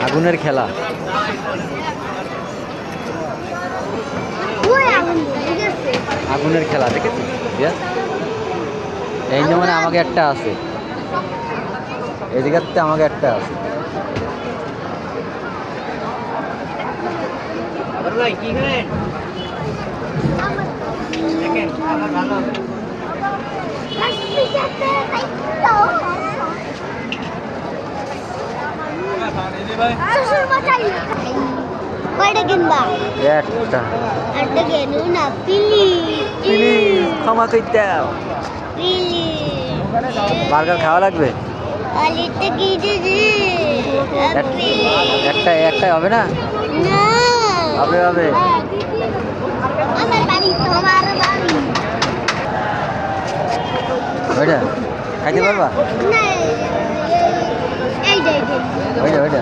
আগুনের খেলা। আগুনের খেলা দেখেছিস? এই যেমন আমাকে একটা আছে, এদিকে আমাকে একটা আছে। কি খাবেন? ভালো কয়টা কিনবা? একটা। একটা কেন না, প্লিজ প্লিজ ক্ষমা করে দাও। বার্গার খাওয়া লাগবে? আলিতে কিনে দে একটাই হবে না? না হবে হবে। আমার বাড়ি তোমার বাড়ি। ওইটা খাইতে পারবা? না এইটা ওইটা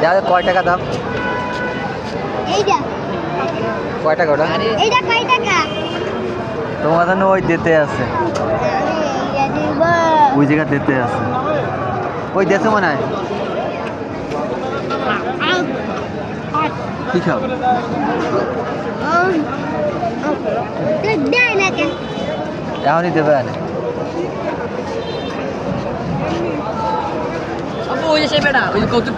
দেখা কয় টাকা দাম? এইটা কয় টাকা ওটা? এইটা কয় টাকা? তোমার জন্য ওই দিতে আছে, ওই জায়গা দিতে আছে, ওই দেশে মনে হয়। কি খাও? এখনই দেবে আনে। ওই যে সে বেটা ওই যে কৌতুক